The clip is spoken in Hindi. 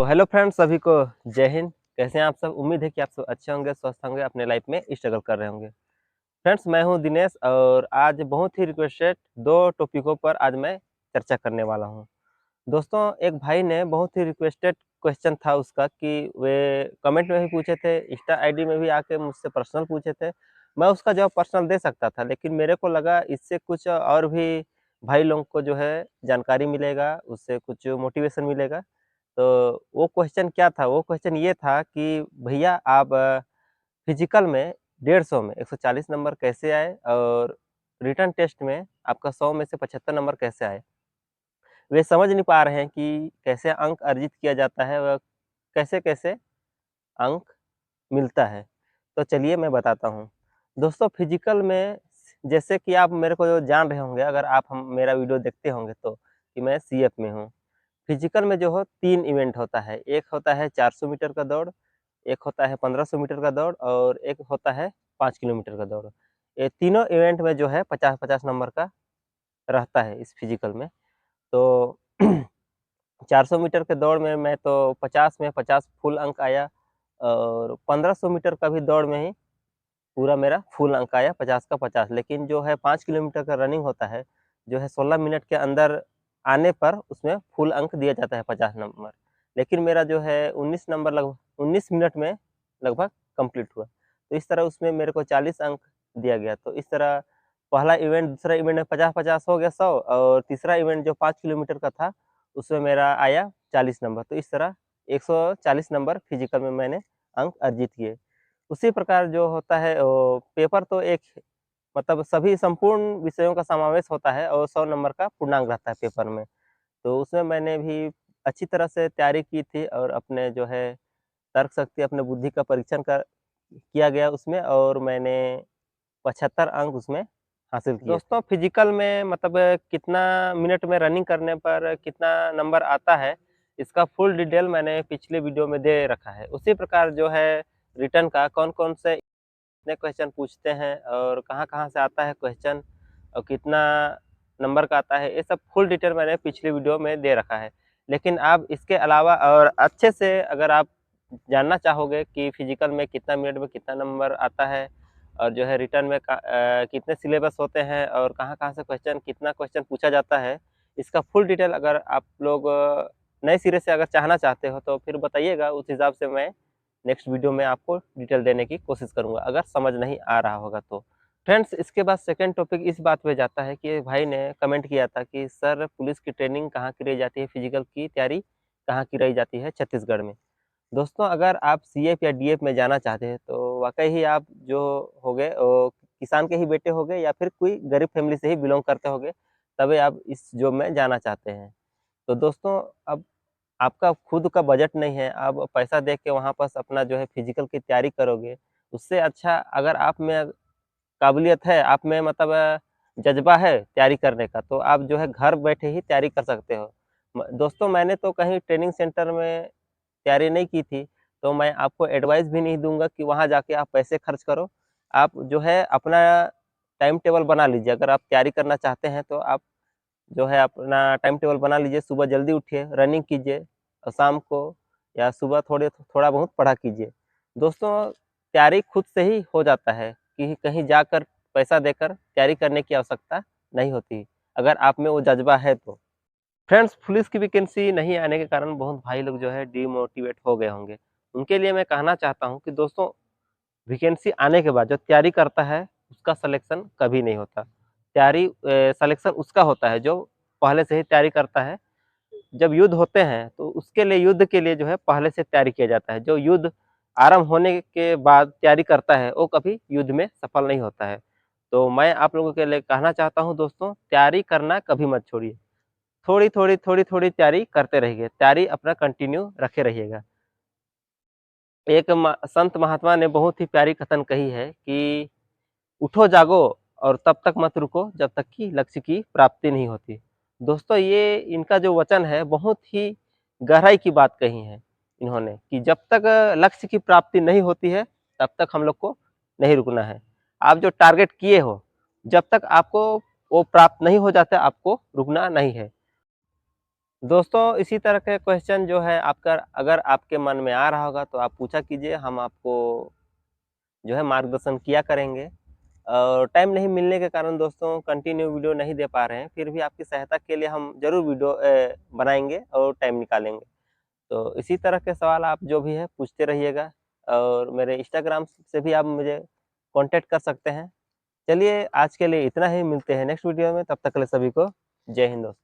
तो हेलो फ्रेंड्स, सभी को जय हिंद। कैसे हैं आप सब? उम्मीद है कि आप सब अच्छे होंगे, स्वस्थ होंगे, अपने लाइफ में स्ट्रगल कर रहे होंगे। फ्रेंड्स, मैं हूं दिनेश और आज बहुत ही रिक्वेस्टेड 2 टॉपिकों पर आज मैं चर्चा करने वाला हूं। दोस्तों, एक भाई ने बहुत ही रिक्वेस्टेड क्वेश्चन था उसका कि वे कमेंट में भी पूछे थे, इंस्टा आईडी में भी आके मुझसे पर्सनल पूछे थे। मैं उसका जवाब पर्सनल दे सकता था, लेकिन मेरे को लगा इससे कुछ और भी भाई लोगों को जो है जानकारी मिलेगा, उससे कुछ मोटिवेशन मिलेगा। तो वो क्वेश्चन क्या था? वो क्वेश्चन ये था कि भैया आप फिजिकल में 150 में 140 नंबर कैसे आए और रिटन टेस्ट में आपका 100 में से 75 नंबर कैसे आए? वे समझ नहीं पा रहे हैं कि कैसे अंक अर्जित किया जाता है व कैसे-कैसे अंक मिलता है। तो चलिए मैं बताता हूँ। दोस्तों, फिजिकल में जैसे कि आप मेरे को जो जान रहे होंगे, अगर आप हम मेरा वीडियो देखते होंगे तो, कि मैं सीएफ में हूँ। फिजिकल में जो हो 3 इवेंट होता है। एक होता है 400 मीटर का दौड़, एक होता है 1500 मीटर का दौड़ और एक होता है 5 किलोमीटर का दौड़। ये तीनों इवेंट में जो है 50-50 नंबर का रहता है इस फिजिकल में। तो 400 मीटर के दौड़ में मैं तो 50 में 50 फुल अंक आया और 1500 मीटर का भी दौड़ में ही पूरा मेरा फुल अंक आया 50 का 50। लेकिन जो है 5 किलोमीटर का रनिंग होता है, जो है 16 मिनट के अंदर आने पर उसमें फुल अंक दिया जाता है 50 नंबर। लेकिन मेरा जो है 19 नंबर लगभग 19 मिनट में लगभग कंप्लीट हुआ। तो इस तरह उसमें मेरे को 40 अंक दिया गया। तो इस तरह पहला इवेंट, दूसरा इवेंट में 50-50 हो गया 100 और तीसरा इवेंट जो 5 किलोमीटर का था, उसमें मेरा आया 40 नंबर। तो इस तरह 140 नंबर फिजिकल में मैंने अंक अर्जित किए। उसी प्रकार जो होता है पेपर तो एक मतलब सभी संपूर्ण विषयों का समावेश होता है और 100 नंबर का पूर्णांक रहता है पेपर में। तो उसमें मैंने भी अच्छी तरह से तैयारी की थी और अपने जो है तर्क शक्ति, अपने बुद्धि का परीक्षण किया गया उसमें और मैंने 75 अंक उसमें हासिल किए थे। दोस्तों, फिजिकल में मतलब कितना मिनट में रनिंग करने पर कितना नंबर आता है, इसका फुल डिटेल मैंने पिछले वीडियो में दे रखा है। उसी प्रकार जो है रिटर्न का कौन-कौन से कितने क्वेश्चन पूछते हैं और कहाँ-कहाँ से आता है क्वेश्चन और कितना नंबर का आता है, ये सब फुल डिटेल मैंने पिछले वीडियो में दे रखा है। लेकिन आप इसके अलावा और अच्छे से अगर आप जानना चाहोगे कि फिजिकल में कितना मिनट में कितना नंबर आता है और जो है रिटर्न में कितने सिलेबस होते हैं और कहाँ-कहाँ से क्वेश्चन कितना क्वेश्चन पूछा जाता है, इसका फुल डिटेल अगर आप लोग नए सिरे से अगर चाहना चाहते हो तो फिर बताइएगा, उस हिसाब से मैं नेक्स्ट वीडियो में आपको डिटेल देने की कोशिश करूँगा, अगर समझ नहीं आ रहा होगा तो। फ्रेंड्स, इसके बाद सेकंड टॉपिक इस बात पे जाता है कि एक भाई ने कमेंट किया था कि सर, पुलिस की ट्रेनिंग कहाँ की रही जाती है, फिजिकल की तैयारी कहाँ की रही जाती है छत्तीसगढ़ में। दोस्तों, अगर आप सीएफ या डीएफ में जाना चाहते हैं तो वाक़ई ही आप जो हो गए वो किसान के ही बेटे हो गए या फिर कोई गरीब फैमिली से ही बिलॉन्ग करते होंगे, तभी आप इस जॉब में जाना चाहते हैं। तो दोस्तों, अब आपका खुद का बजट नहीं है, आप पैसा दे के वहाँ पास अपना जो है फिजिकल की तैयारी करोगे, उससे अच्छा अगर आप में काबिलियत है, आप में मतलब जज़्बा है तैयारी करने का, तो आप जो है घर बैठे ही तैयारी कर सकते हो। म दोस्तों, मैंने तो कहीं ट्रेनिंग सेंटर में तैयारी नहीं की थी, तो मैं आपको एडवाइस भी नहीं दूँगा कि वहाँ जाके आप पैसे खर्च करो। आप जो है अपना टाइम टेबल बना लीजिए, अगर आप तैयारी करना चाहते हैं तो आप जो है अपना टाइम टेबल बना लीजिए, सुबह जल्दी उठिए, रनिंग कीजिए और शाम को या सुबह थोड़ा बहुत पढ़ा कीजिए। दोस्तों, तैयारी खुद से ही हो जाता है कि कहीं जाकर पैसा देकर तैयारी करने की आवश्यकता नहीं होती, अगर आप में वो जज़्बा है तो। फ्रेंड्स, पुलिस की वैकेंसी नहीं आने के कारण बहुत भाई लोग जो है डिमोटिवेट हो गए होंगे। उनके लिए मैं कहना चाहता हूँ कि दोस्तों, वैकेंसी आने के बाद जो तैयारी करता है, उसका सिलेक्शन कभी नहीं होता। सिलेक्शन उसका होता है जो पहले से ही तैयारी करता है। जब युद्ध होते हैं तो उसके लिए युद्ध के लिए जो है पहले से तैयारी किया जाता है। जो युद्ध आरंभ होने के बाद तैयारी करता है, वो कभी युद्ध में सफल नहीं होता है। तो मैं आप लोगों के लिए कहना चाहता हूँ दोस्तों, तैयारी करना कभी मत छोड़िए। थोड़ी-थोड़ी, थोड़ी-थोड़ी तैयारी करते रहिए, तैयारी अपना कंटिन्यू रखे रहिएगा। एक संत महात्मा ने बहुत ही प्यारी कथन कही है कि उठो जागो और तब तक मत रुको जब तक कि लक्ष्य की प्राप्ति नहीं होती। दोस्तों, ये इनका जो वचन है बहुत ही गहराई की बात कही है इन्होंने कि जब तक लक्ष्य की प्राप्ति नहीं होती है तब तक हम लोग को नहीं रुकना है। आप जो टारगेट किए हो, जब तक आपको वो प्राप्त नहीं हो जाता, आपको रुकना नहीं है। दोस्तों इसी तरह के क्वेश्चन जो है आपका अगर आपके मन में आ रहा होगा तो आप पूछा कीजिए, हम आपको जो है मार्गदर्शन किया करेंगे। और टाइम नहीं मिलने के कारण दोस्तों कंटिन्यू वीडियो नहीं दे पा रहे हैं, फिर भी आपकी सहायता के लिए हम ज़रूर वीडियो बनाएँगे और टाइम निकालेंगे। तो इसी तरह के सवाल आप जो भी है पूछते रहिएगा और मेरे इंस्टाग्राम से भी आप मुझे कॉन्टैक्ट कर सकते हैं। चलिए आज के लिए इतना ही, मिलते हैं नेक्स्ट वीडियो में, तब तक के लिए सभी को जय हिंद दोस्तों।